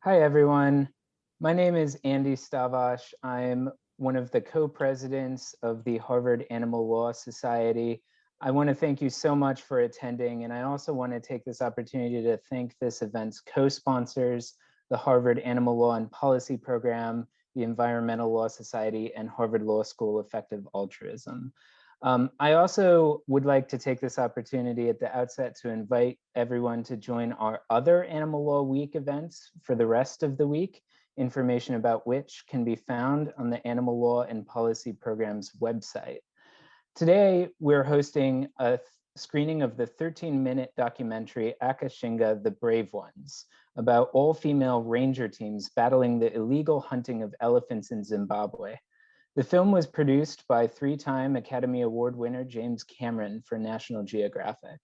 Hi, everyone. My name is Andy Stavash. I'm one of the co-presidents of the Harvard Animal Law Society. I want to thank you so much for attending, and I also want to take this opportunity to thank this event's co-sponsors, the Harvard Animal Law and Policy Program, the Environmental Law Society, and Harvard Law School Effective Altruism. I also would like to take this opportunity at the outset to invite everyone to join our other Animal Law Week events for the rest of the week, information about which can be found on the Animal Law and Policy Program's website. Today, we're hosting a screening of the 13-minute documentary Akashinga, The Brave Ones, about all-female ranger teams battling the illegal hunting of elephants in Zimbabwe. The film was produced by three-time Academy Award winner James Cameron for National Geographic.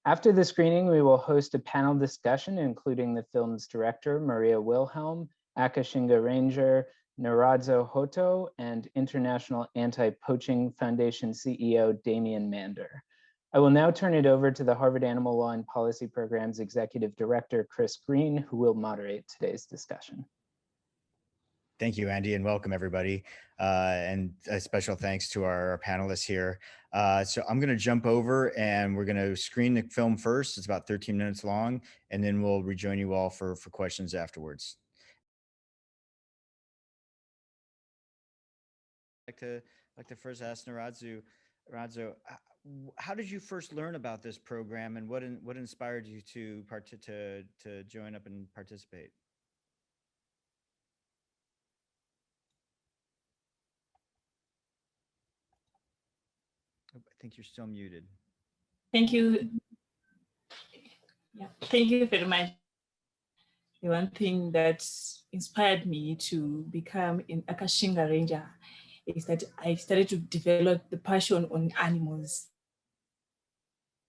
After the screening, we will host a panel discussion, including the film's director, Maria Wilhelm, Akashinga Ranger, Nyaradzo Hoto, and International Anti-Poaching Foundation CEO, Damien Mander. I will now turn it over to the Harvard Animal Law and Policy Program's Executive Director, Chris Green, who will moderate today's discussion. Thank you, Andy, and welcome everybody. And a special thanks to our panelists here. So I'm going to jump over and we're going to screen the film first. It's about 13 minutes long, and then we'll rejoin you all for questions afterwards. I'd like to first ask Nyaradzo, how did you first learn about this program, and what inspired you to join up and participate? I think you're still muted. Thank you. Yeah, thank you very much. The one thing that inspired me to become an Akashinga Ranger is that I started to develop the passion on animals.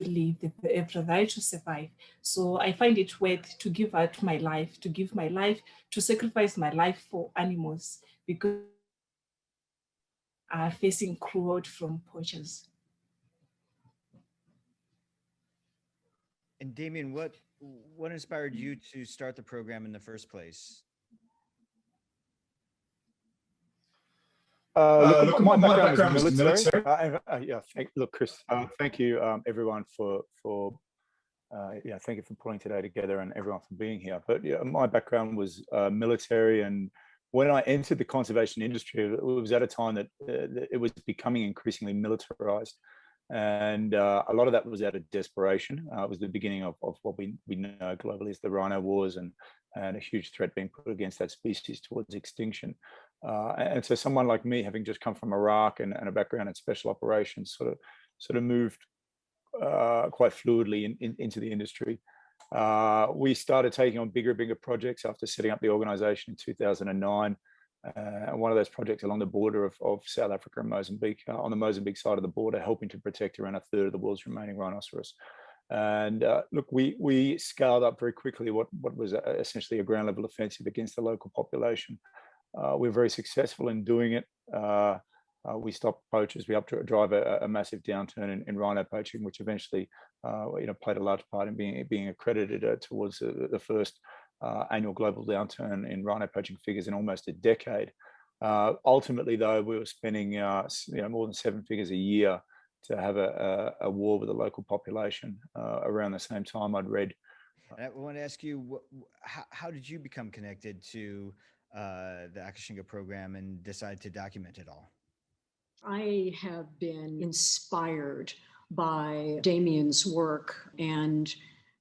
Live, they have the right to survive. So I find it worth to give out my life, to sacrifice my life for animals, because are facing cruelty from poachers. And Damien, what inspired you to start the program in the first place? Look, my background was military. Look, Chris, thank you, everyone, thank you for pulling today together, and everyone for being here. But yeah, my background was military, and when I entered the conservation industry, it was at a time that it was becoming increasingly militarized. And a lot of that was out of desperation. It was the beginning of what we know globally as the rhino wars, and a huge threat being put against that species towards extinction. And so someone like me, having just come from Iraq and a background in special operations, sort of moved quite fluidly into the industry. We started taking on bigger and bigger projects after setting up the organization in 2009. One of those projects along the border of South Africa and Mozambique, on the Mozambique side of the border, helping to protect around a third of the world's remaining rhinoceros. And look, we scaled up very quickly what was essentially a ground level offensive against the local population. We're very successful in doing it. We stopped poachers. We helped to drive a massive downturn in rhino poaching, which eventually played a large part in being accredited towards the first annual global downturn in rhino poaching figures in almost a decade. Ultimately, though, we were spending more than 7 figures a year to have a war with the local population. Around the same time, I'd read. I want to ask you, how did you become connected to the Akashinga program and decide to document it all? I have been inspired by Damien's work and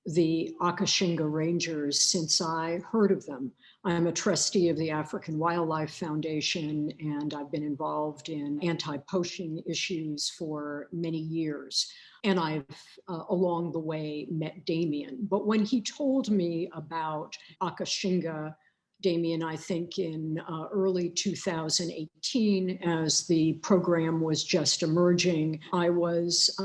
the Akashinga Rangers since I heard of them. I'm a trustee of the African Wildlife Foundation, and I've been involved in anti-poaching issues for many years. And I've, along the way, met Damien. But when he told me about Akashinga, Damien, I think in early 2018, as the program was just emerging, I was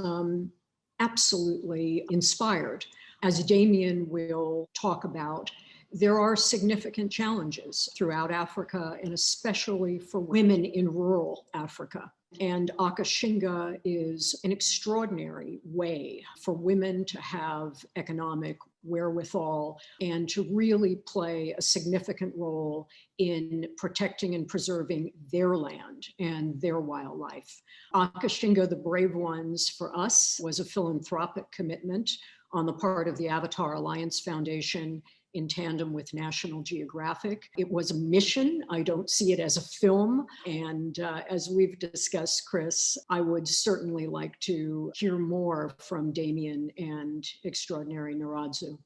absolutely inspired. As Damien will talk about, there are significant challenges throughout Africa, and especially for women in rural Africa. And Akashinga is an extraordinary way for women to have economic wherewithal and to really play a significant role in protecting and preserving their land and their wildlife. Akashinga, the Brave Ones, for us was a philanthropic commitment on the part of the Avatar Alliance Foundation in tandem with National Geographic. It was a mission. I don't see it as a film. And as we've discussed, Chris, I would certainly like to hear more from Damien and extraordinary Nyaradzo.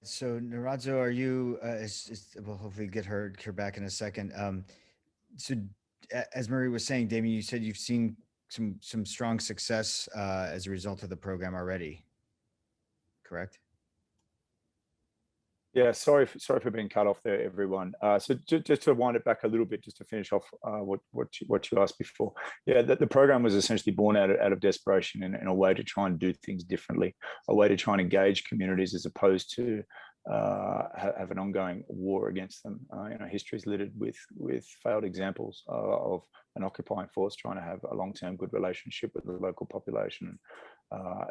So Nyaradzo, are you, we'll hopefully get her back in a second. So as Marie was saying, Damien, you said you've seen some strong success as a result of the program already, correct? Yeah, sorry for being cut off there, everyone. So just to wind it back a little bit, just to finish off what you asked before. Yeah, the program was essentially born out of desperation in a way to try and do things differently, a way to try and engage communities as opposed to have an ongoing war against them. History is littered with failed examples of an occupying force trying to have a long-term good relationship with the local population.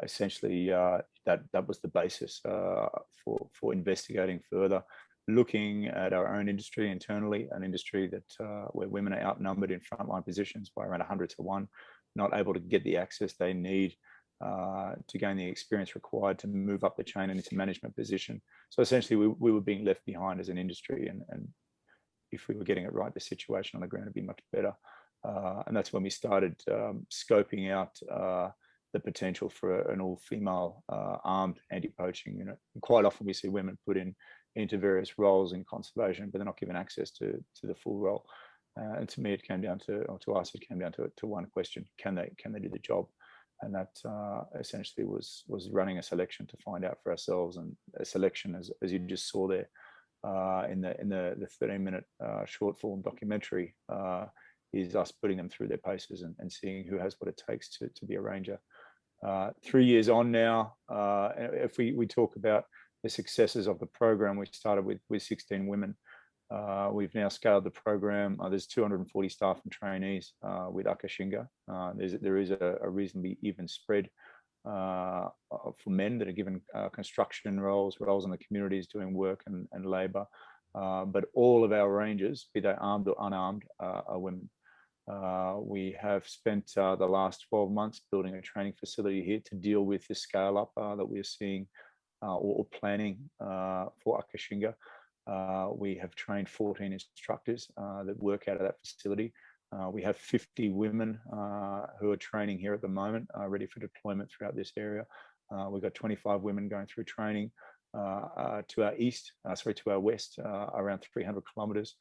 Essentially, that was the basis for investigating further, looking at our own industry internally, an industry that where women are outnumbered in frontline positions by around 100 to 1, not able to get the access they need to gain the experience required to move up the chain and into management position. So essentially, we were being left behind as an industry, and if we were getting it right, the situation on the ground would be much better. And that's when we started scoping out the potential for an all-female armed anti-poaching unit. And quite often we see women put into various roles in conservation, but they're not given access to the full role. And to me, it came down to, or to us, it came down to one question: can they do the job? And that essentially was running a selection to find out for ourselves. And a selection, as you just saw there in the 13-minute short form documentary, is us putting them through their paces and seeing who has what it takes to be a ranger. 3 years on now, if we talk about the successes of the program, we started with 16 women. We've now scaled the program. There's 240 staff and trainees with Akashinga. There is a reasonably even spread for men that are given construction roles in the communities doing work and labor. But all of our rangers, be they armed or unarmed, are women. We have spent the last 12 months building a training facility here to deal with the scale up that we're seeing or planning for Akashinga. We have trained 14 instructors that work out of that facility. We have 50 women who are training here at the moment, ready for deployment throughout this area. We've got 25 women going through training to our west, around 300 kilometers.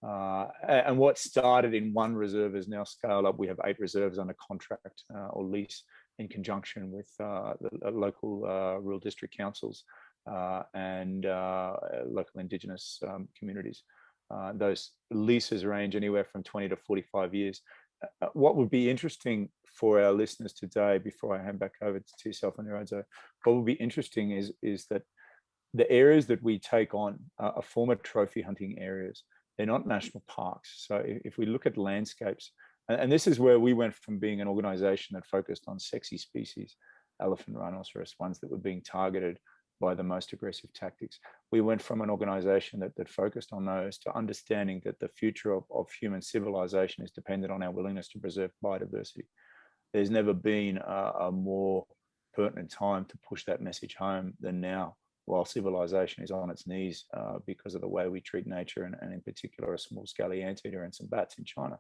And what started in one reserve is now scaled up. We have 8 reserves under contract or lease in conjunction with the local rural district councils and local Indigenous communities. Those leases range anywhere from 20 to 45 years. What would be interesting for our listeners today, before I hand back over to yourself and Nyaradzo, what would be interesting is that the areas that we take on are former trophy hunting areas. They're not national parks. So if we look at landscapes, and this is where we went from being an organization that focused on sexy species, elephant, rhinoceros, ones that were being targeted by the most aggressive tactics. We went from an organization that focused on those to understanding that the future of human civilization is dependent on our willingness to preserve biodiversity. There's never been a more pertinent time to push that message home than now, while civilization is on its knees because of the way we treat nature, and in particular a small scaly anteater and some bats in China.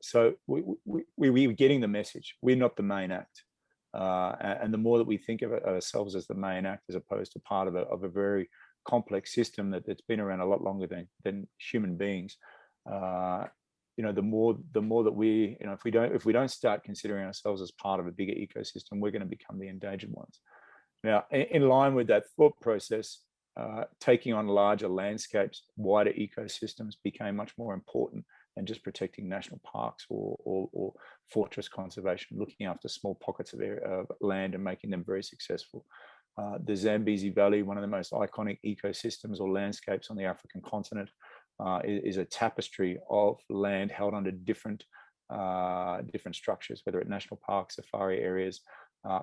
So we're getting the message. We're not the main act. And the more that we think of ourselves as the main act, as opposed to part of a very complex system that's been around a lot longer than human beings, the more that we, if we don't start considering ourselves as part of a bigger ecosystem, we're going to become the endangered ones. Now, in line with that thought process, taking on larger landscapes, wider ecosystems became much more important than just protecting national parks or fortress conservation, looking after small pockets of land and making them very successful. The Zambezi Valley, one of the most iconic ecosystems or landscapes on the African continent, is a tapestry of land held under different structures, whether at national parks, safari areas,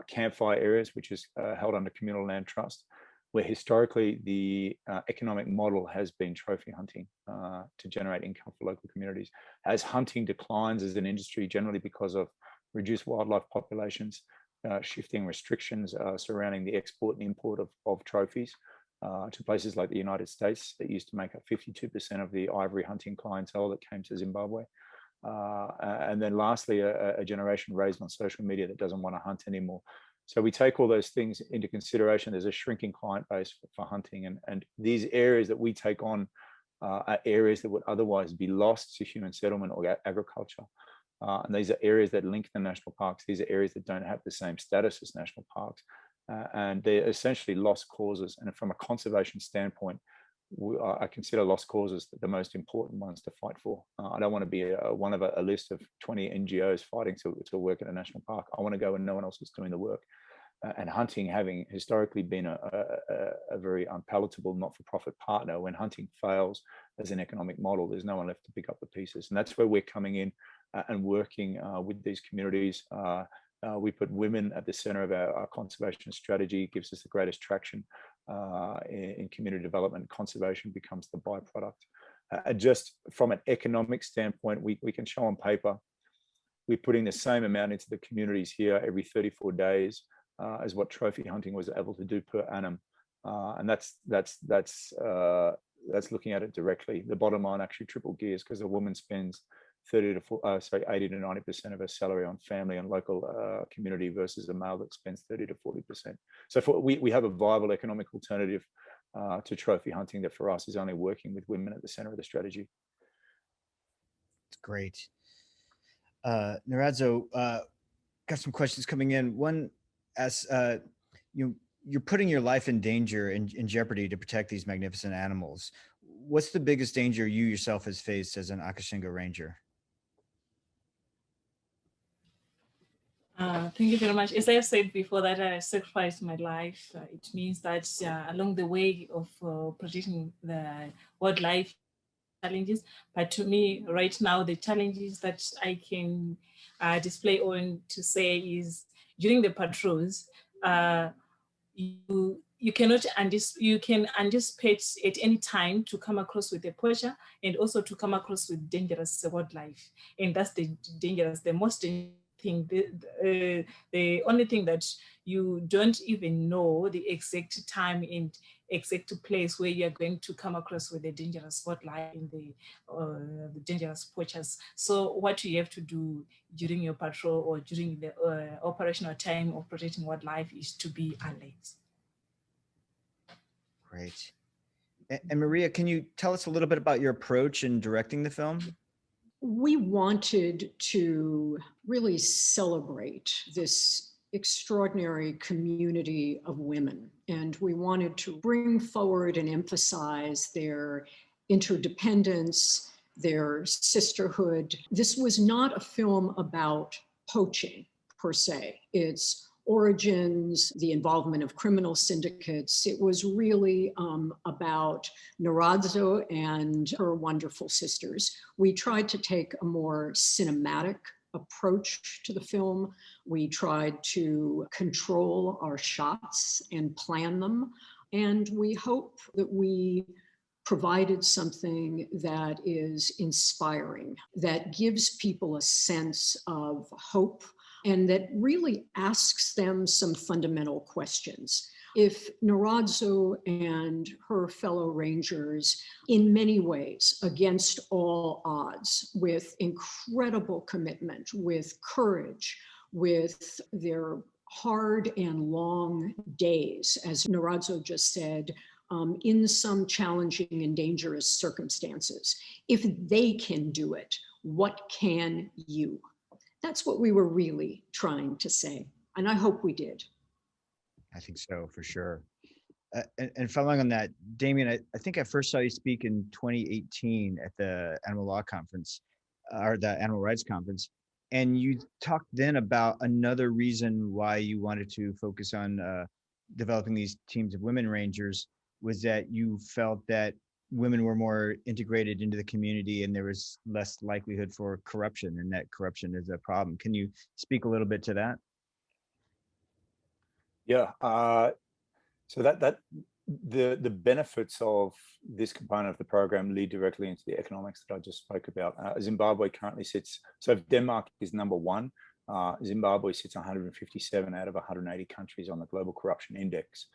campfire areas, which is held under communal land trust. where historically the economic model has been trophy hunting to generate income for local communities. As hunting declines as an industry, generally because of reduced wildlife populations, shifting restrictions surrounding the export and import of trophies to places like the United States that used to make up 52% of the ivory hunting clientele that came to Zimbabwe. And then lastly, a generation raised on social media that doesn't want to hunt anymore. So we take all those things into consideration. There's a shrinking client base for hunting, and these areas that we take on are areas that would otherwise be lost to human settlement or agriculture. And these are areas that link the national parks. These are areas that don't have the same status as national parks. And they're essentially lost causes. And from a conservation standpoint, I consider lost causes the most important ones to fight for. I don't want to be one of a list of 20 NGOs fighting to work in a national park. I want to go when no one else is doing the work. And hunting, having historically been a very unpalatable not-for-profit partner, when hunting fails as an economic model, there's no one left to pick up the pieces. And that's where we're coming in and working with these communities. We put women at the center of our conservation strategy. It gives us the greatest traction in community development. Conservation becomes the byproduct. Just from an economic standpoint, we can show on paper we're putting the same amount into the communities here every 34 days as what trophy hunting was able to do per annum. And that's looking at it directly. The bottom line actually triple gears because a woman spends 80 to 90% of her salary on family and local community versus a male that spends 30 to 40%. So we have a viable economic alternative to trophy hunting that for us is only working with women at the center of the strategy. It's great. Nyaradzo, got some questions coming in. One, as you're putting your life in danger, in jeopardy to protect these magnificent animals. What's the biggest danger you yourself has faced as an Akashinga ranger? Thank you very much. As I said before, that I sacrificed my life. It means that along the way of protecting the wildlife challenges, but to me right now, the challenges that I can display on to say is during the patrols, you cannot you can anticipate at any time to come across with a poacher and also to come across with dangerous wildlife, and that's the most dangerous thing. The only thing that you don't even know the exact time and exact place where you are going to come across with the dangerous wildlife and the dangerous poachers. So what you have to do during your patrol or during the operational time of protecting wildlife is to be alert. Great. And Maria, can you tell us a little bit about your approach in directing the film? We wanted to really celebrate this extraordinary community of women, and we wanted to bring forward and emphasize their interdependence, their sisterhood. This was not a film about poaching per se. It's origins, the involvement of criminal syndicates. It was really about Nyaradzo and her wonderful sisters. We tried to take a more cinematic approach to the film. We tried to control our shots and plan them. And we hope that we provided something that is inspiring, that gives people a sense of hope, and that really asks them some fundamental questions. If Nyaradzo and her fellow rangers, in many ways, against all odds, with incredible commitment, with courage, with their hard and long days, as Nyaradzo just said, in some challenging and dangerous circumstances, if they can do it, what can you? That's what we were really trying to say. And I hope we did. I think so, for sure. And following on that, Damien, I think I first saw you speak in 2018 at the Animal Law Conference, or the Animal Rights Conference. And you talked then about another reason why you wanted to focus on developing these teams of women rangers was that you felt that women were more integrated into the community and there was less likelihood for corruption, and that corruption is a problem. Can you speak a little bit to that? Yeah, so the benefits of this component of the program lead directly into the economics that I just spoke about. Zimbabwe currently sits, so if Denmark is number one, Zimbabwe sits 157 out of 180 countries on the Global Corruption Index.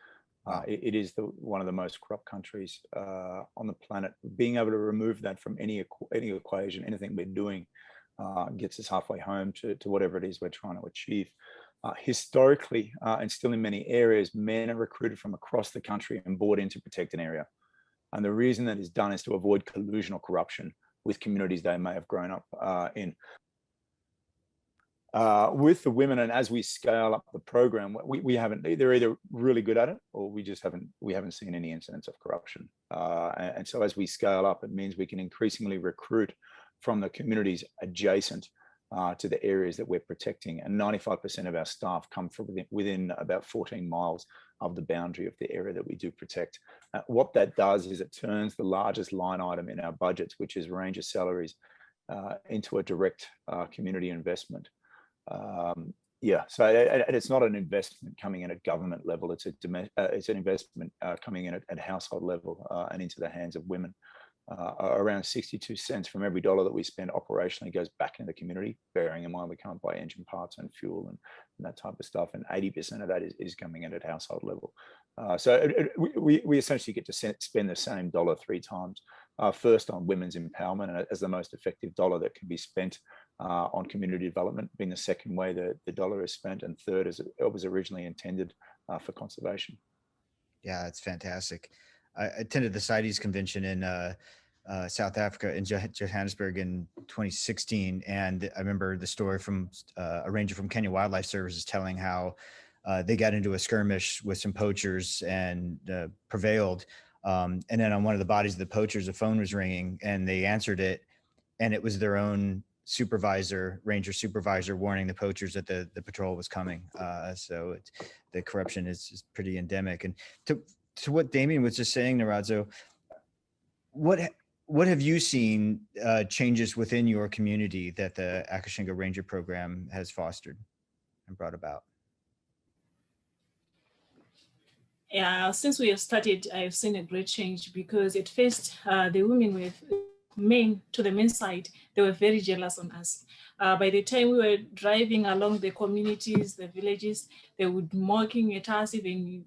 It is one of the most corrupt countries on the planet. Being able to remove that from any equation, anything we're doing, gets us halfway home to whatever it is we're trying to achieve. Historically, and still in many areas, men are recruited from across the country and brought in to protect an area. And the reason that is done is to avoid collusion or corruption with communities they may have grown up in. With the women, and as we scale up the program, we haven't, they're either really good at it or we haven't seen any incidents of corruption. And so as we scale up, it means we can increasingly recruit from the communities adjacent to the areas that we're protecting. And 95% of our staff come from within about 14 miles of the boundary of the area that we do protect. What that does is it turns the largest line item in our budgets, which is ranger salaries, into a direct community investment. Yeah, so it's not an investment coming in at government level. It's an investment coming in at household level and into the hands of women. Around 62 cents from every dollar that we spend operationally goes back into the community, bearing in mind we can't buy engine parts and fuel and that type of stuff. And 80% of that is coming in at household level. So we essentially get to spend the same dollar 3 times. First on women's empowerment as the most effective dollar that can be spent on community development, being the second way the dollar is spent, and third as it was originally intended for conservation. Yeah, it's fantastic. I attended the CITES convention in South Africa in Johannesburg in 2016. And I remember the story from a ranger from Kenya Wildlife Services telling how they got into a skirmish with some poachers and prevailed. And then on one of the bodies of the poachers, the phone was ringing and they answered it. And it was their own supervisor, ranger supervisor, warning the poachers that the patrol was coming. So the corruption is pretty endemic. And to what Damien was just saying, Nyaradzo, what have you seen changes within your community that the Akashinga Ranger program has fostered and brought about? Yeah, since we have started, I've seen a great change because at first the women with men to the men's side, they were very jealous on us. By the time we were driving along the communities, the villages, they would mocking at us, even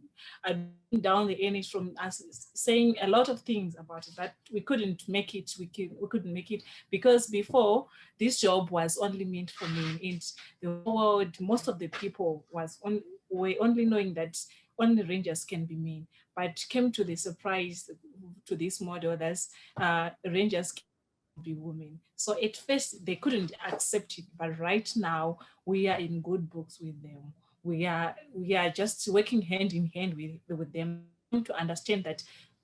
down the NH from us, saying a lot of things about it, that we couldn't make it. We couldn't make it because before this job was only meant for men. In the world, most of the people were only knowing that only rangers can be men, but came to the surprise to this model that rangers can be women. So at first they couldn't accept it, but right now we are in good books with them. We are just working hand in hand with them to understand that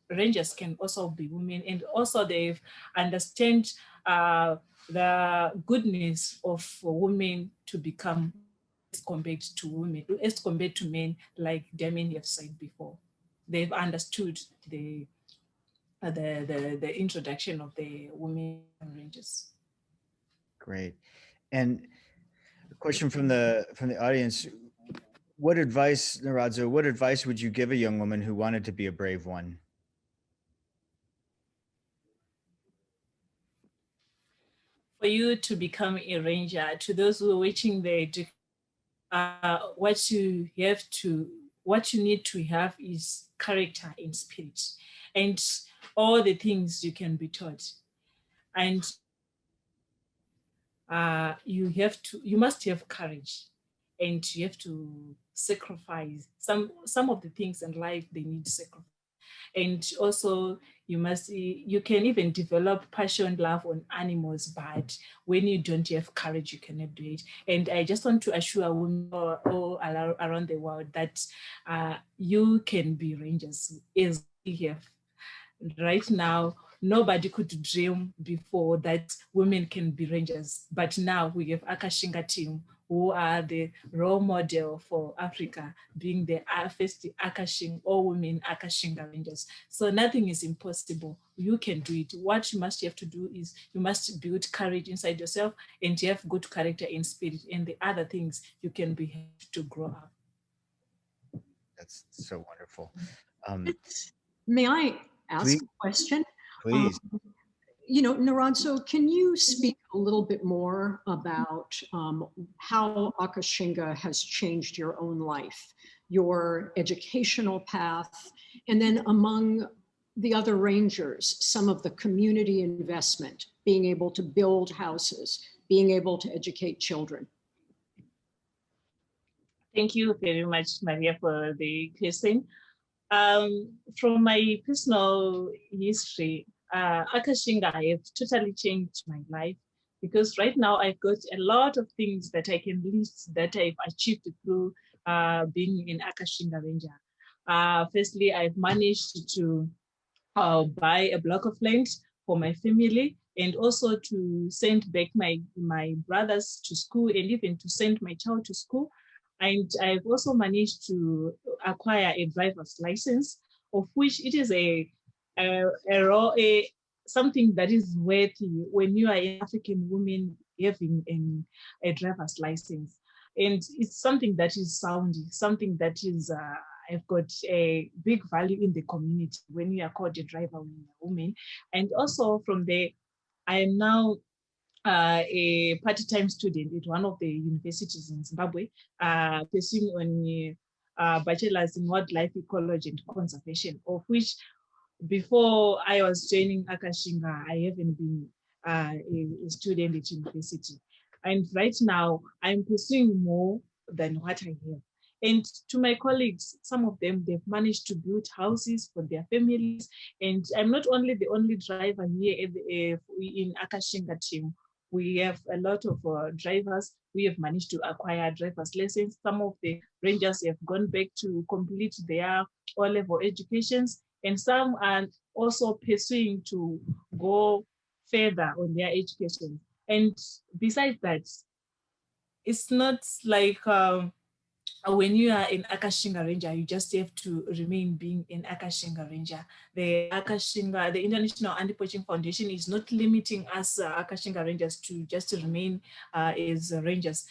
rangers can also be women, and also they've understand the goodness of women to become as compared to women, as compared to men, like Damien have said before. They've understood the introduction of the women rangers. Great. And a question from the audience: what advice, Nyaradzo, what advice would you give a young woman who wanted to be a brave one? For you to become a ranger, to those who are watching what you need to have is character and spirit, and all the things you can be taught. And you must have courage, and you have to sacrifice some of the things in life. They need sacrifice, and also you can even develop passion, love on animals, but when you don't have courage, you cannot do it. And I just want to assure women all around the world that you can be rangers as we have. Right now, nobody could dream before that women can be rangers, but now we have Akashinga team, who are the role model for Africa, being the first Akashinga, all women Akashinga rangers. So nothing is impossible. You can do it. What you have to do is you must build courage inside yourself, and you have good character and spirit, and the other things you can be to grow up. That's so wonderful. May I ask Please. a question? Please. Nyaradzo, can you speak a little bit more about how Akashinga has changed your own life, your educational path, and then among the other rangers, some of the community investment, being able to build houses, being able to educate children? Thank you very much, Maria, for the question. From my personal history, Akashinga have totally changed my life, because right now I've got a lot of things that I can list that I've achieved through being an Akashinga Ranger. Firstly, I've managed to buy a block of land for my family, and also to send back my brothers to school, and even to send my child to school. And I've also managed to acquire a driver's license, of which it is something that is worthy when you are an African woman having a driver's license. And it's something that is sound, something that is I've got a big value in the community when you are called a driver when you're a woman. And also from there, I am now a part-time student at one of the universities in Zimbabwe, pursuing on bachelor's in wildlife ecology and conservation, of which before I was joining Akashinga, I haven't been a student at university. And right now, I'm pursuing more than what I have. And to my colleagues, some of them, they've managed to build houses for their families. And I'm not only the only driver here in Akashinga team. We have a lot of drivers. We have managed to acquire driver's lessons. Some of the rangers have gone back to complete their O-level educations, and some are also pursuing to go further on their education. And besides that, it's not like when you are an Akashinga Ranger, you just have to remain being an Akashinga Ranger. The International Anti-Poaching Foundation is not limiting us Akashinga Rangers to just remain as Rangers.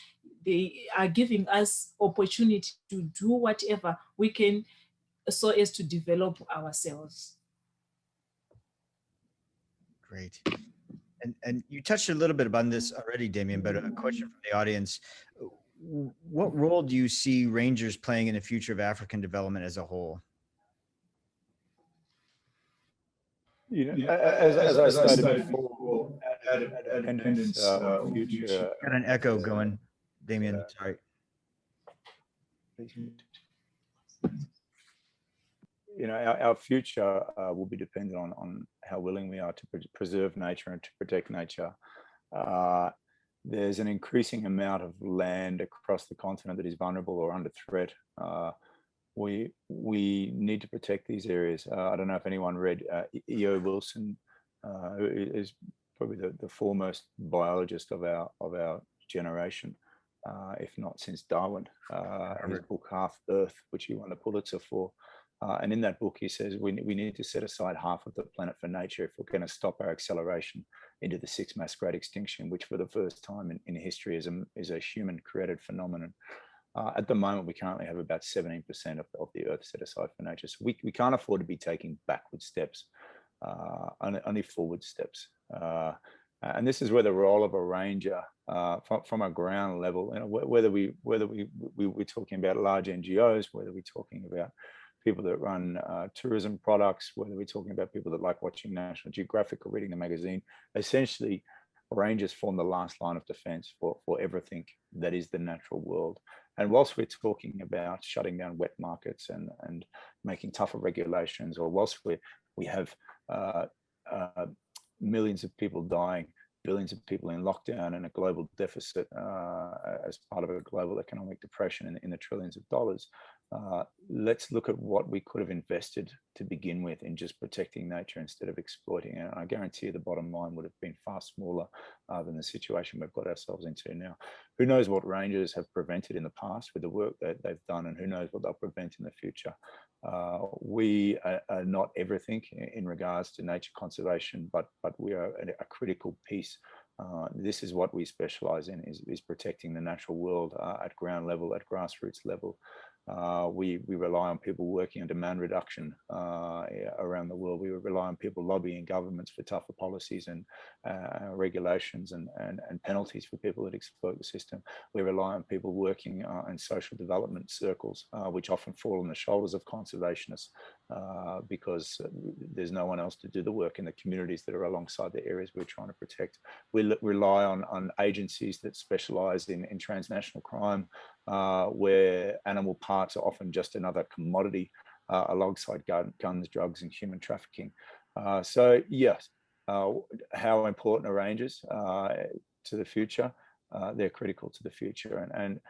They are giving us opportunity to do whatever we can so as to develop ourselves. Great. And you touched a little bit about this already, Damien, but a question from the audience. What role do you see Rangers playing in the future of African development as a whole? As I stated before, independence future. Got an echo going, Damien. Sorry. Our future will be dependent on how willing we are to preserve nature and to protect nature. There's an increasing amount of land across the continent that is vulnerable or under threat. We need to protect these areas. I don't know if anyone read E.O. Wilson, who is probably the foremost biologist of our generation, if not since Darwin. His book Half Earth, which he won the Pulitzer for. And in that book, he says we need to set aside half of the planet for nature if we're going to stop our acceleration into the sixth mass great extinction, which for the first time in history is a human-created phenomenon. At the moment, we currently have about 17% of the Earth set aside for nature. So we can't afford to be taking backward steps, only forward steps. And this is where the role of a ranger from a ground level, whether we're talking about large NGOs, whether we're talking about people that run tourism products, whether we're talking about people that like watching National Geographic or reading the magazine, essentially rangers form the last line of defense for everything that is the natural world. And whilst we're talking about shutting down wet markets and making tougher regulations, or whilst we have millions of people dying, billions of people in lockdown and a global deficit as part of a global economic depression in the trillions of dollars, let's look at what we could have invested to begin with in just protecting nature instead of exploiting it. And I guarantee you the bottom line would have been far smaller than the situation we've got ourselves into now. Who knows what rangers have prevented in the past with the work that they've done, and who knows what they'll prevent in the future. We are not everything in regards to nature conservation, but we are a critical piece. This is what we specialize in, is protecting the natural world at ground level, at grassroots level. We rely on people working on demand reduction around the world. We rely on people lobbying governments for tougher policies and regulations and penalties for people that exploit the system. We rely on people working in social development circles, which often fall on the shoulders of conservationists because there's no one else to do the work in the communities that are alongside the areas we're trying to protect. We rely on agencies that specialize in transnational crime, where animal parts are often just another commodity alongside guns, drugs, and human trafficking. So yes, how important are rangers to the future? They're critical to the future. And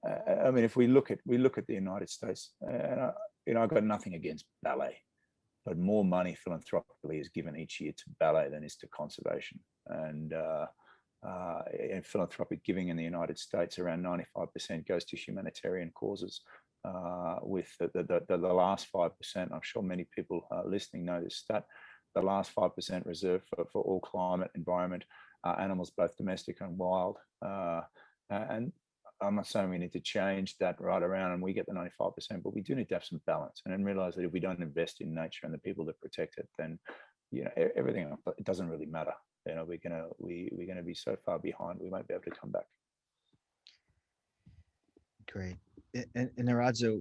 I mean, if we look at the United States, you know, I've got nothing against ballet, but more money philanthropically is given each year to ballet than is to conservation. And philanthropic giving in the United States, around 95% goes to humanitarian causes. With the last 5%, I'm sure many people listening know this stat, the last 5% reserved for all climate, environment, animals, both domestic and wild. And I'm not saying we need to change that right around and we get the 95%, but we do need to have some balance and then realize that if we don't invest in nature and the people that protect it, then, you know, everything else, it doesn't really matter. You know, we're gonna be so far behind, we won't be able to come back. Great. And Nyaradzo,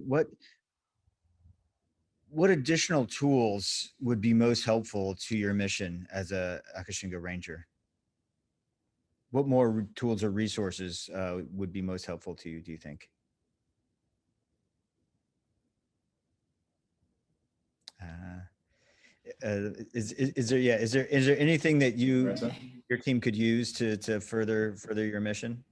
what additional tools would be most helpful to your mission as a Akashinga Ranger? What more tools or resources would be most helpful to you, do you think? Is there anything that your team could use to further your mission?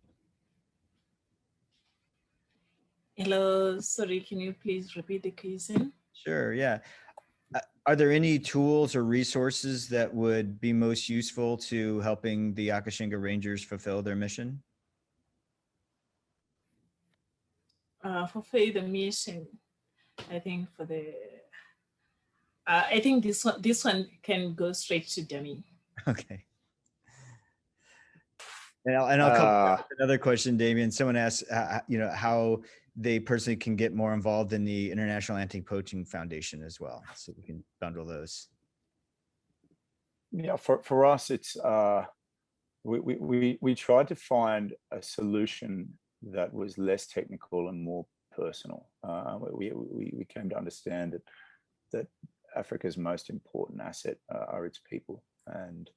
Hello, sorry, can you please repeat the question? Sure, yeah. Are there any tools or resources that would be most useful to helping the Akashinga Rangers fulfill their mission? Fulfill the mission, I think I think this one can go straight to Damien. Okay. And I'll come with another question, Damien. Someone asked, you know, how they personally can get more involved in the International Anti-Poaching Foundation as well. So we can bundle those. Yeah, for us, it's we tried to find a solution that was less technical and more personal. We came to understand that Africa's most important asset are its people, and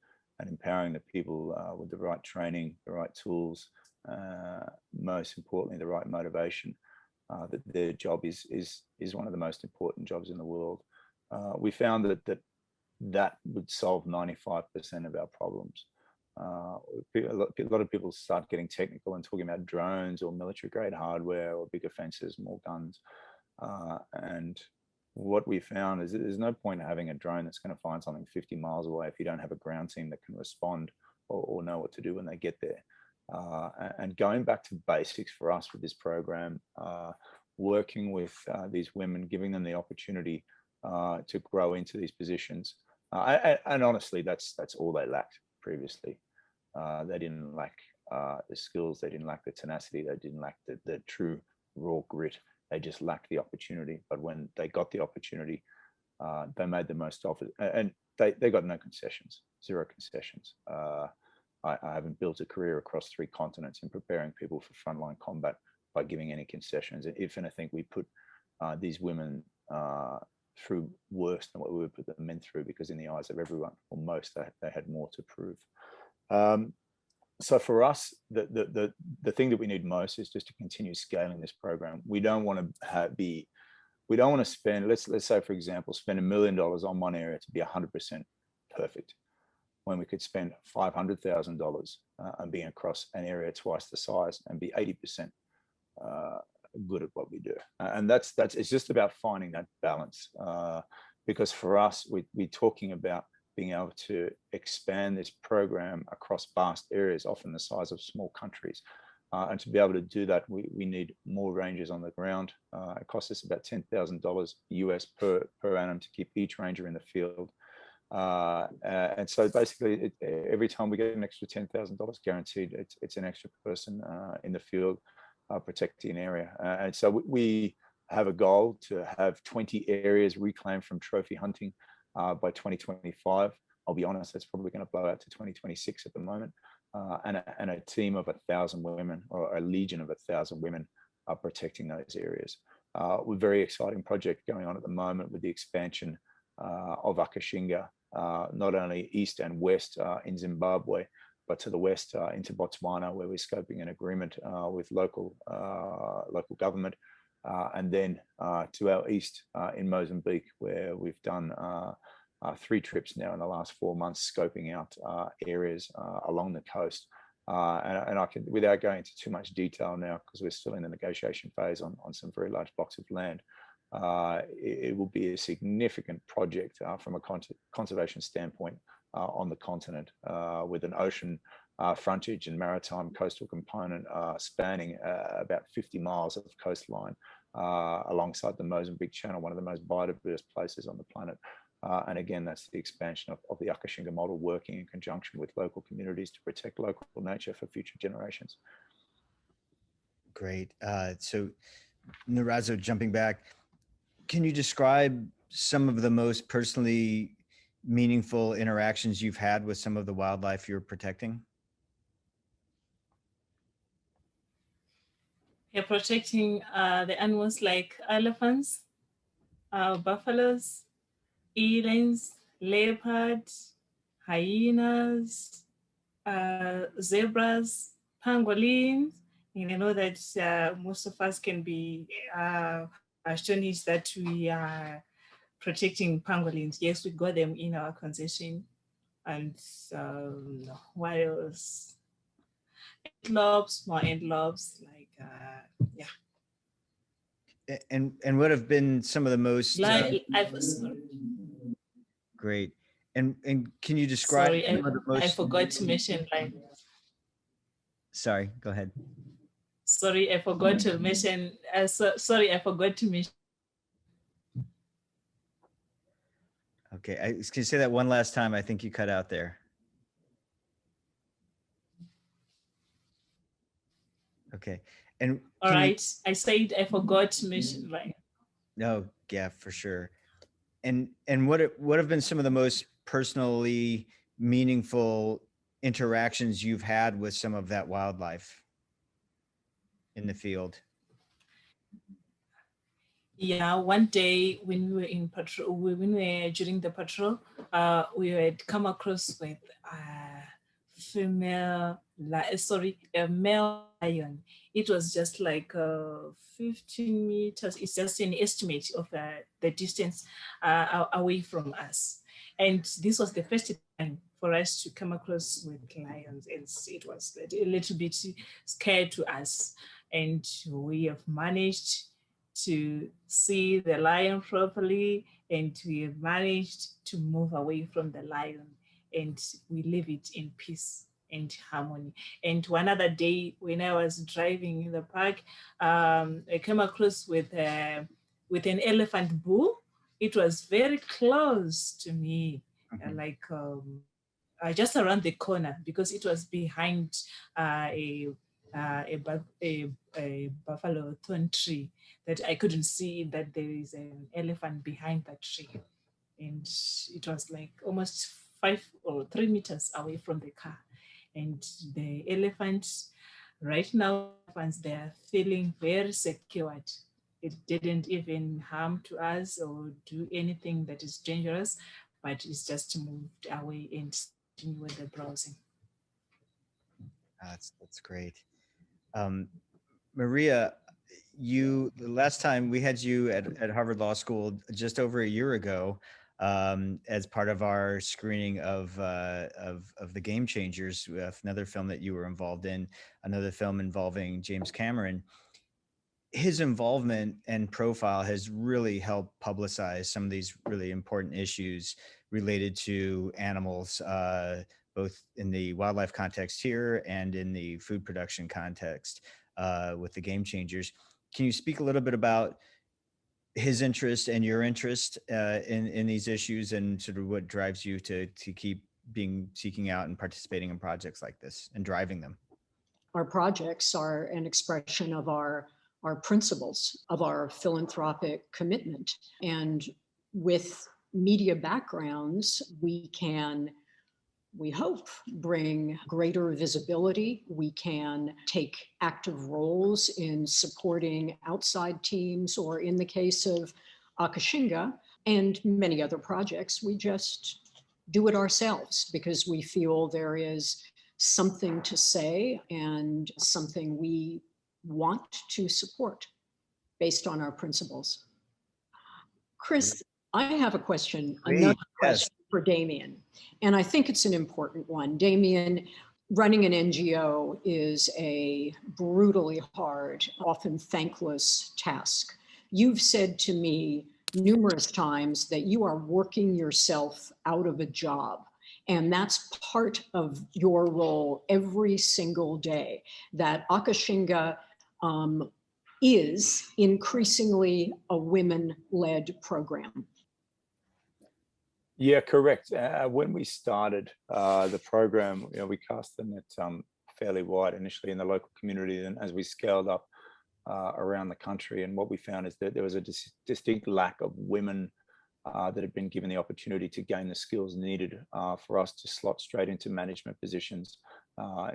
empowering the people with the right training, the right tools, most importantly, the right motivation. That their job is one of the most important jobs in the world. We found that would solve 95% of our problems. A lot of people start getting technical and talking about drones or military grade hardware or bigger fences, more guns. And what we found is that there's no point in having a drone that's going to find something 50 miles away if you don't have a ground team that can respond or know what to do when they get there. And going back to basics for us with this program, working with these women, giving them the opportunity to grow into these positions. And honestly, that's all they lacked previously. They didn't lack the skills, they didn't lack the tenacity, they didn't lack the true raw grit. They just lacked the opportunity. But when they got the opportunity, they made the most of it. And they got no concessions, zero concessions. I haven't built a career across 3 continents in preparing people for frontline combat by giving any concessions. If anything, we put these women through worse than what we would put the men through, because in the eyes of everyone, or most, they had more to prove. So for us, the thing that we need most is just to continue scaling this program. We don't want to spend, let's say, for example, spend $1 million on one area to be 100% perfect, when we could spend $500,000 and be across an area twice the size and be 80% good at what we do. And it's just about finding that balance, because for us, we're talking about being able to expand this program across vast areas, often the size of small countries. And to be able to do that, we need more rangers on the ground. It costs us about $10,000 US per annum to keep each ranger in the field. And so basically, every time we get an extra $10,000 guaranteed, it's an extra person in the field protecting an area. And so we have a goal to have 20 areas reclaimed from trophy hunting by 2025. I'll be honest, that's probably going to blow out to 2026 at the moment. And a team of 1,000 women, or a legion of 1,000 women, are protecting those areas. With a very exciting project going on at the moment with the expansion of Akashinga, not only east and west in Zimbabwe, but to the west into Botswana, where we're scoping an agreement with local government, and then to our east in Mozambique, where we've done 3 trips now in the last 4 months, scoping out areas along the coast. And I can, without going into too much detail now, because we're still in the negotiation phase on some very large blocks of land, it will be a significant project from a conservation standpoint on the continent, with an ocean frontage and maritime coastal component spanning about 50 miles of coastline alongside the Mozambique Channel, one of the most biodiverse places on the planet. And again, that's the expansion of the Akashinga model, working in conjunction with local communities to protect local nature for future generations. Great. So Nyaradzo, jumping back, can you describe some of the most personally meaningful interactions you've had with some of the wildlife you're protecting? You're protecting the animals like elephants, buffaloes, elands, leopards, hyenas, zebras, pangolins. And I know that most of us can be astonished that we are protecting pangolins. Yes, we got them in our concession. And what else? Antelopes, more antelopes, like, yeah. And what have been some of the most great? And can you describe some of the most? I forgot to mention lions. Sorry, go ahead. Sorry, I forgot to mention. Sorry, I forgot to mention. Okay, can you say that one last time? I think you cut out there. Okay, and all right, I said I forgot to mention lions. No, yeah, for sure. And what have been some of the most personally meaningful interactions you've had with some of that wildlife in the field? Yeah, one day when we were in patrol, when we were during the patrol, we had come across with a male lion. It was just like 15 meters. It's just an estimate of the distance away from us. And this was the first time for us to come across with lions. And it was a little bit scared to us. And we have managed to see the lion properly, and we have managed to move away from the lion, and we leave it in peace and harmony. And one other day when I was driving in the park, I came across with an elephant bull. It was very close to me, like just around the corner, because it was behind a buffalo thorn tree that I couldn't see that there is an elephant behind that tree. And it was like almost 5 or 3 meters away from the car. And the elephants, right now, they are feeling very secured. It didn't even harm to us or do anything that is dangerous, but it's just moved away and continued with the browsing. That's great. Maria, the last time we had you at Harvard Law School just over a year ago, as part of our screening of the Game Changers, another film that you were involved in, another film involving James Cameron. His involvement and profile has really helped publicize some of these really important issues related to animals, both in the wildlife context here and in the food production context with the Game Changers. Can you speak a little bit about his interest and your interest in these issues, and sort of what drives you to keep seeking out and participating in projects like this and driving them? Our projects are an expression of our our principles of our philanthropic commitment. And with media backgrounds, we can, we hope, bring greater visibility. We can take active roles in supporting outside teams, or in the case of Akashinga and many other projects, we just do it ourselves because we feel there is something to say and something we want to support based on our principles. Chris, I have a question, another question for Damien, and I think it's an important one. Damien, running an NGO is a brutally hard, often thankless task. You've said to me numerous times that you are working yourself out of a job. And that's part of your role every single day, that Akashinga is increasingly a women-led program. Yeah, correct. When we started the program, we cast the net fairly wide initially in the local community, and as we scaled up around the country, and what we found is that there was a distinct lack of women that had been given the opportunity to gain the skills needed for us to slot straight into management positions,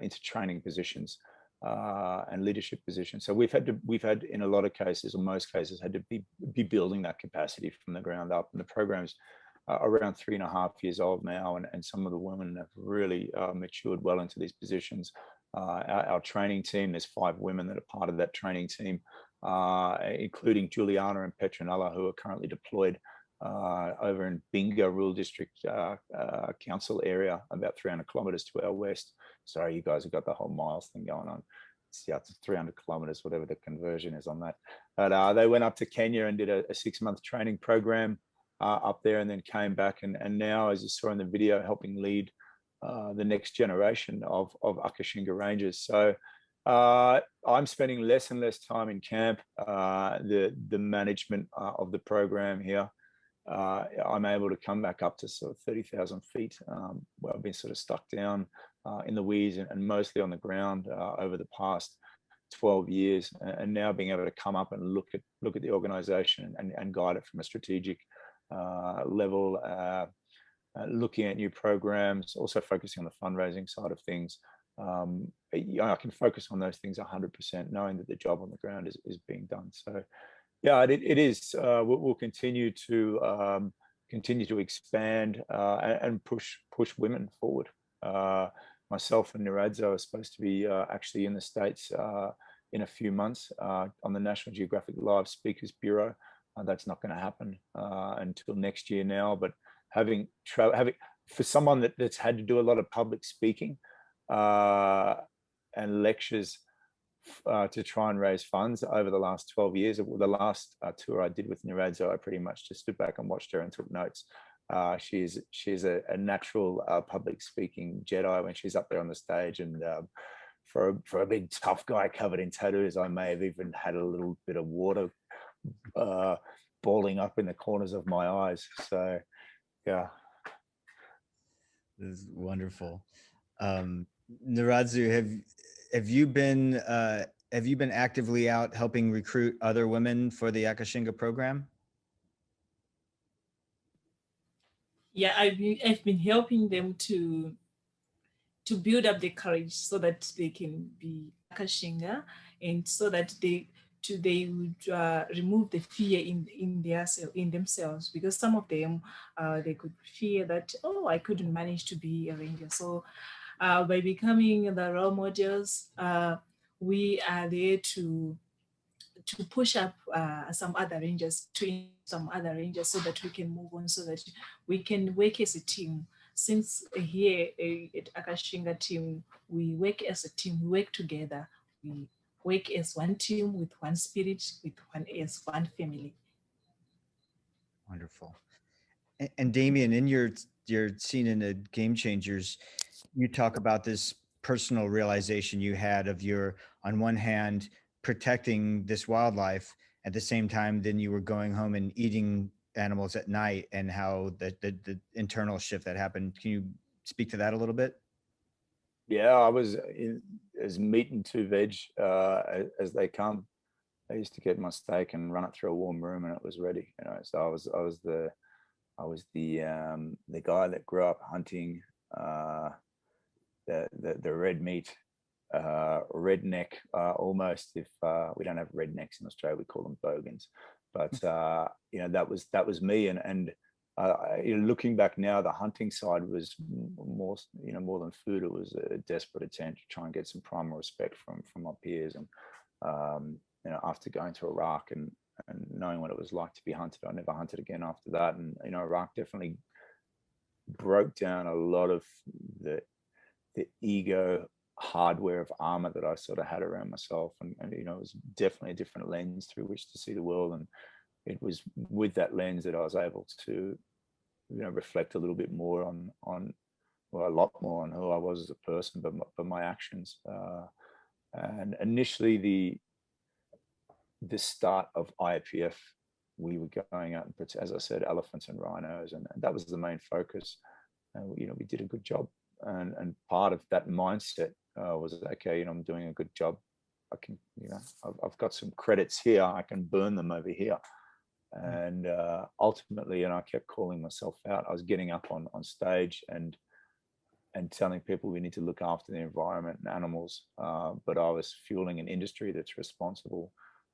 into training positions, and leadership positions. So we've had in a lot of cases, or most cases, had to be building that capacity from the ground up. And the program's around 3.5 years old now, and some of the women have really matured well into these positions. Our training team, there's 5 women that are part of that training team, including Juliana and Petronella, who are currently deployed over in Binga Rural District Council area, about 300 kilometers to our west. Sorry, you guys have got the whole miles thing going on. It's 300 kilometers, whatever the conversion is on that. But they went up to Kenya and did a 6-month training program up there, and then came back, and now, as you saw in the video, helping lead the next generation of Akashinga Rangers. So I'm spending less and less time in camp. The management of the program here, I'm able to come back up to sort of 30,000 feet, where I've been sort of stuck down in the weeds and mostly on the ground over the past 12 years, and now being able to come up and look at the organization and guide it from a strategic level, looking at new programs, also focusing on the fundraising side of things. I can focus on those things 100%, knowing that the job on the ground is being done. So yeah, it is. We'll continue to expand and push women forward. Myself and Nyaradzo are supposed to be actually in the States in a few months on the National Geographic Live Speakers Bureau. That's not going to happen until next year now. But having for someone that's had to do a lot of public speaking and lectures to try and raise funds over the last 12 years. The last tour I did with Nyaradzo, I pretty much just stood back and watched her and took notes. She's a natural public speaking Jedi when she's up there on the stage. And for a big tough guy covered in tattoos, I may have even had a little bit of water balling up in the corners of my eyes. So yeah. This is wonderful. Nyaradzo, have you been actively out helping recruit other women for the Akashinga program? Yeah, I've been helping them to build up the courage so that they can be Akashinga, and so that they would remove the fear in themselves, because some of them they could fear that, oh, I couldn't manage to be a ranger. So by becoming the role models, we are there to push up some other rangers, so that we can move on, so that we can work as a team. Since here at Akashinga team, we work as a team, we work together, we work as one team with one spirit, as one family. Wonderful. And Damien, in your scene in the Game Changers, you talk about this personal realization you had of your, on one hand, protecting this wildlife, at the same time, then you were going home and eating animals at night, and how the internal shift that happened. Can you speak to that a little bit? Yeah, I was as meat and 2 veg as they come. I used to get my steak and run it through a warm room and it was ready. You know, so I was the guy that grew up hunting the red meat, redneck, almost. If we don't have rednecks in Australia, we call them bogans. But you know, that was me. And you know, looking back now, the hunting side was more, you know, more than food. It was a desperate attempt to try and get some primal respect from my peers. And you know, after going to Iraq and knowing what it was like to be hunted, I never hunted again after that. And you know, Iraq definitely broke down a lot of the ego hardware of armor that I sort of had around myself. And you know, it was definitely a different lens through which to see the world. And it was with that lens that I was able to, you know, reflect a little bit more on well, a lot more on who I was as a person, but my actions. And initially, the start of IPF, we were going out and, as I said, elephants and rhinos, and that was the main focus. And you know, we did a good job. And part of that mindset was, okay, you know, I'm doing a good job. I can, you know, I've got some credits here. I can burn them over here. And ultimately, and I kept calling myself out. I was getting up on stage and telling people we need to look after the environment and animals. But I was fueling an industry that's responsible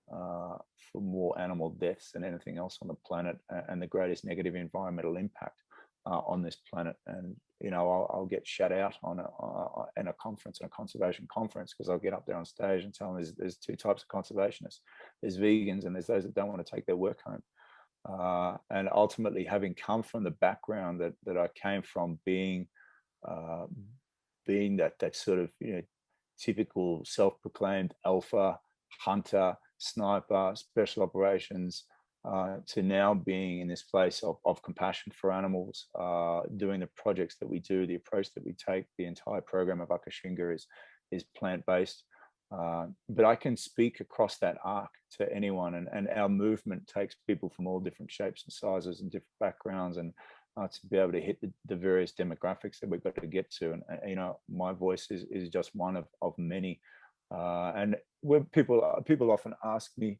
for more animal deaths than anything else on the planet, and the greatest negative environmental impact on this planet. And you know, I'll get shut out on a conference, on a conservation conference, because I'll get up there on stage and tell them there's two types of conservationists. There's vegans and there's those that don't want to take their work home. And ultimately, having come from the background that I came from, being that sort of, you know, typical self-proclaimed alpha hunter, sniper, special operations, to now being in this place of compassion for animals, doing the projects that we do, the approach that we take. The entire program of Akashinga is plant-based, but I can speak across that arc to anyone, and our movement takes people from all different shapes and sizes and different backgrounds, and to be able to hit the various demographics that we've got to get to. And you know, my voice is just one of many. And when people often ask me,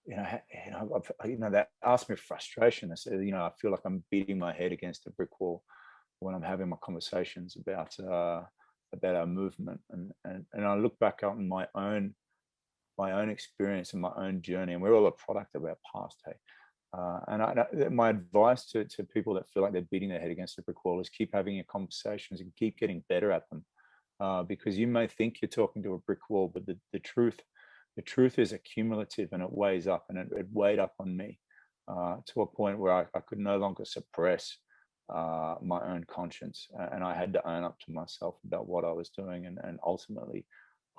you know, they ask me with frustration. They say, you know, I feel like I'm beating my head against a brick wall when I'm having my conversations about our movement. And I look back on my own experience and my own journey, and we're all a product of our past. Hey, and my advice to people that feel like they're beating their head against a brick wall is keep having your conversations and keep getting better at them, because you may think you're talking to a brick wall, but the truth is accumulative, and it weighs up, and it weighed up on me to a point where I could no longer suppress my own conscience, and I had to own up to myself about what I was doing, and ultimately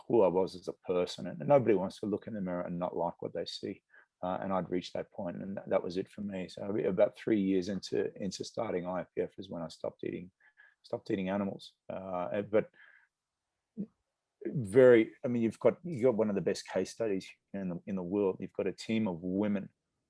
who I was as a person. And nobody wants to look in the mirror and not like what they see. And I'd reached that point, and that was it for me. So about 3 years into starting IPF is when I stopped eating animals. But I mean, you've got one of the best case studies in the world. You've got a team of women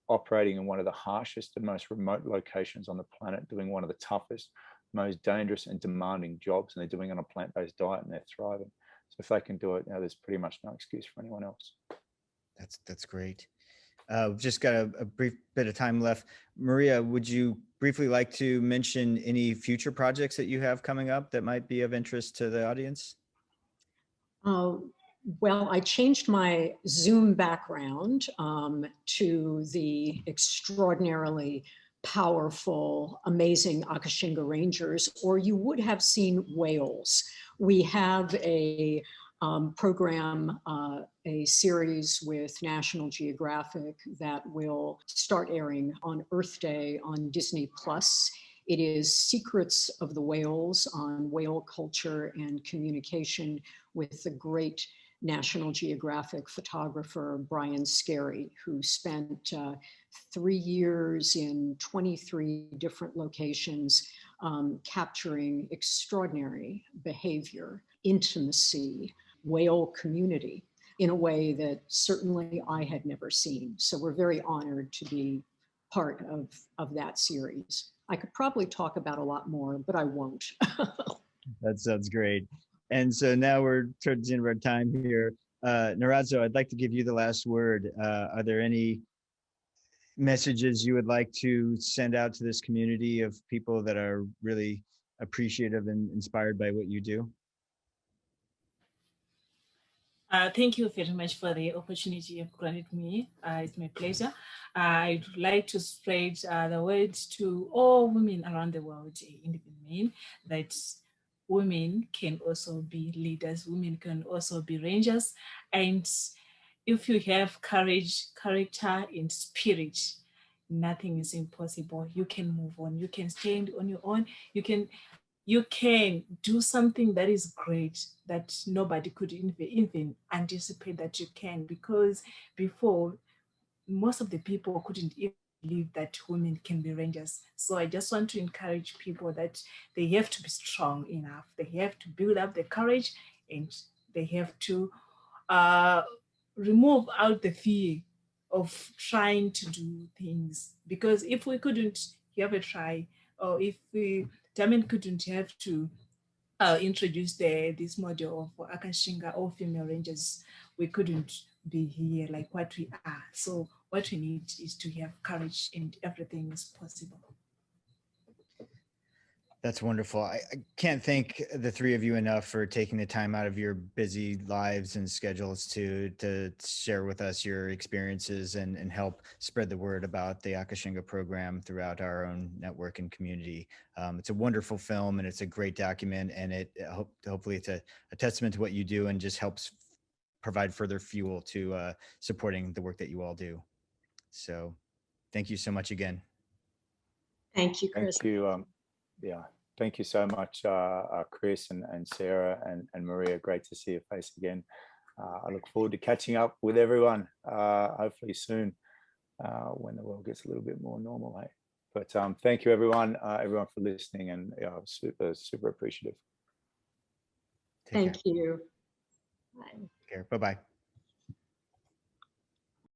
operating in one of the harshest and most remote locations on the planet, doing one of the toughest, most dangerous and demanding jobs, and they're doing it on a plant-based diet, and they're thriving. So if they can do it, you know, there's pretty much no excuse for anyone else. That's great. We've just got a brief bit of time left. Maria, would you briefly like to mention any future projects that you have coming up that might be of interest to the audience? Well, I changed my Zoom background to the extraordinarily powerful, amazing Akashinga Rangers, or you would have seen whales. We have a program, a series with National Geographic that will start airing on Earth Day on Disney+. It is Secrets of the Whales, on whale culture and communication, with the great National Geographic photographer Brian Scarry, who spent 3 years in 23 different locations capturing extraordinary behavior, intimacy, whale community in a way that certainly I had never seen. So we're very honored to be part of that series. I could probably talk about a lot more, but I won't. That sounds great. And so now we're towards the end of our time here. Nyaradzo, I'd like to give you the last word. Are there any messages you would like to send out to this community of people that are really appreciative and inspired by what you do? Thank you very much for the opportunity you've granted me. It's my pleasure. I'd like to spread the word to all women around the world, including men, that women can also be leaders, women can also be rangers. And if you have courage, character, and spirit, nothing is impossible. You can move on. You can stand on your own. You can do something that is great that nobody could even anticipate that you can, because before, most of the people couldn't even believe that women can be rangers. So I just want to encourage people that they have to be strong enough. They have to build up the courage, and they have to remove out the fear of trying to do things. Because if we couldn't have a try, or if Damien couldn't have to introduce this model of Akashinga, all female rangers, we couldn't be here like what we are. So what we need is to have courage, and everything is possible. That's wonderful. I can't thank the three of you enough for taking the time out of your busy lives and schedules to share with us your experiences and help spread the word about the Akashinga program throughout our own network and community. It's a wonderful film, and it's a great document, and hopefully it's a testament to what you do and just helps provide further fuel to supporting the work that you all do. So thank you so much again. Thank you, Chris. Thank you. Yeah, thank you so much, Chris and Sarah and Maria. Great to see your face again. I look forward to catching up with everyone, hopefully soon, when the world gets a little bit more normal. Hey? But thank you, everyone for listening, and super appreciative. Thank you. Take care. Bye-bye.